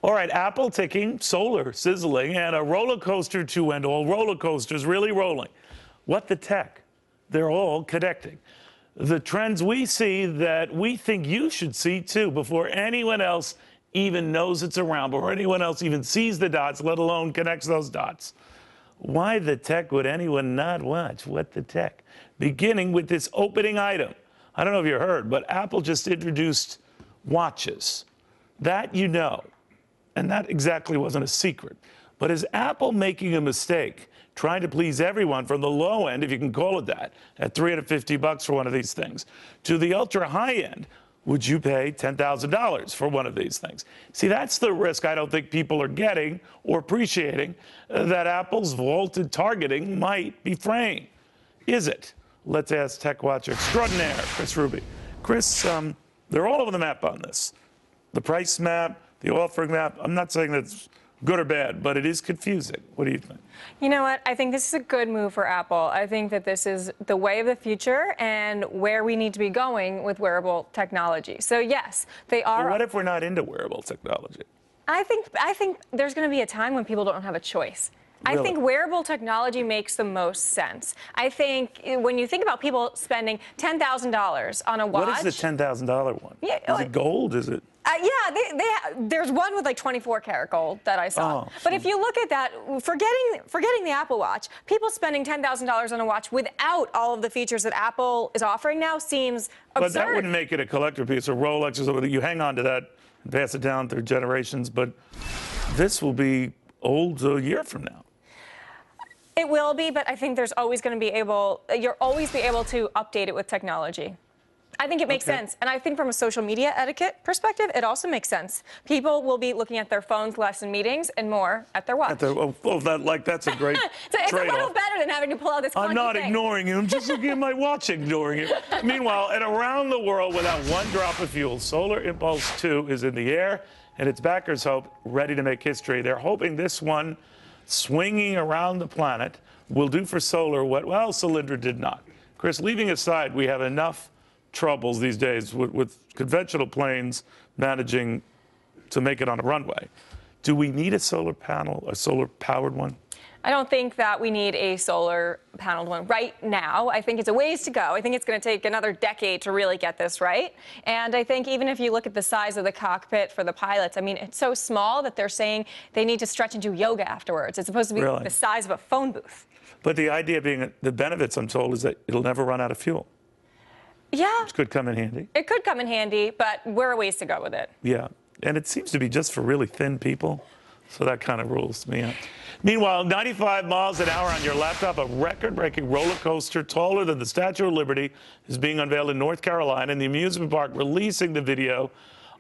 All right, Apple ticking, solar sizzling, and a roller coaster to end all roller coasters really rolling. What the tech? They're all connecting. The trends we see that we think you should see too before anyone else even knows it's around, before anyone else even sees the dots, let alone connects those dots. Why the tech would anyone not watch What the Tech? Beginning with this opening item. I don't know if you heard, but Apple just introduced watches. That you know. And that exactly wasn't a secret. But is Apple making a mistake trying to please everyone from the low end, if you can call it that, at $350 for one of these things, to the ultra high end? Would you pay $10,000 for one of these things? See, that's the risk I don't think people are getting or appreciating that Apple's vaulted targeting might be fraying. Is it? Let's ask tech watcher extraordinaire, Chris Ruby. Chris, they're all over the map on this. The price map, the offering map. I'm not saying that's good or bad, but it is confusing. What do you think? You know what? I think this is a good move for Apple. I think that this is the way of the future and where we need to be going with wearable technology. So yes, they are. Well, what if we're not into wearable technology? I think there's going to be a time when people don't have a choice. Really? I think wearable technology makes the most sense. I think when you think about people spending $10,000 on a watch. What is the $10,000 one? Yeah, is it gold? Is it? Yeah, there's one with like 24 karat gold that I saw. Oh, but if you look at that, forgetting the Apple Watch, people spending $10,000 on a watch without all of the features that Apple is offering now seems absurd. But that wouldn't make it a collector piece. A Rolex or something. You hang on to that and pass it down through generations. But this will be old a year from now. It will be, but I think there's always going to be you'll always be able to update it with technology. I think it makes sense. And I think from a social media etiquette perspective, it also makes sense. People will be looking at their phones less in meetings and more at their watch. That's a great It's a trade-off. little better than having to pull out this I'm not thing. ignoring you. I'm just looking at my watch ignoring it. Meanwhile, and around the world without one drop of fuel, Solar Impulse 2 is in the air, and its backers hope ready to make history. They're hoping this one, swinging around the planet, will do for solar what, well, Solyndra did not. Chris, leaving aside, we have enough troubles these days with conventional planes managing to make it on a runway. Do we need a solar panel, a solar-powered one? I don't think that we need a solar-paneled one right now. I think it's a ways to go. I think it's going to take another decade to really get this right. And I think even if you look at the size of the cockpit for the pilots, I mean, it's so small that they're saying they need to stretch and do yoga afterwards. It's supposed to be the size of a phone booth. But the idea being, the benefits, I'm told, is that it'll never run out of fuel. Yeah. Which could come in handy. It could come in handy, but we're a ways to go with it. Yeah. And it seems to be just for really thin people. So that kind of rules me out. Meanwhile, 95 miles an hour on your laptop, a record-breaking roller coaster taller than the Statue of Liberty is being unveiled in North Carolina, and the amusement park releasing the video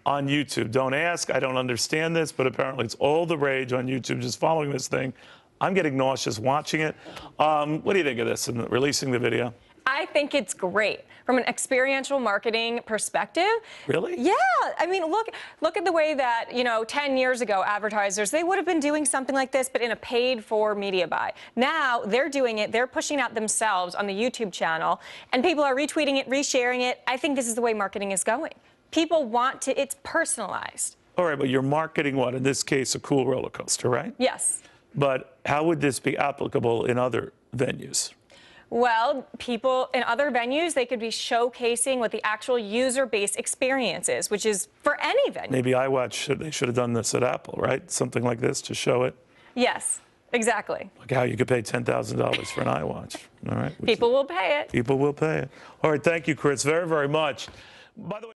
on YouTube. Don't ask. I don't understand this, but apparently it's all the rage on YouTube, just following this thing. I'm getting nauseous watching it. What do you think of this and releasing the video? I think it's great from an experiential marketing perspective. Really? Yeah. I mean, look at the way that, 10 years ago, advertisers, they would have been doing something like this, but in a paid-for media buy. Now they're doing it. They're pushing out themselves on the YouTube channel, and people are retweeting it, resharing it. I think this is the way marketing is going. People want to, it's personalized. All right, but you're marketing what? In this case, a cool roller coaster, right? Yes. But how would this be applicable in other venues? Well, people in other venues, they could be showcasing what the actual user-based experience is, which is for any venue. Maybe iWatch, they should have done this at Apple, right? Something like this to show it. Yes, exactly. Like how you could pay $10,000 for an iWatch. All right. People will pay it. People will pay it. All right. Thank you, Chris, very, very much. By the way,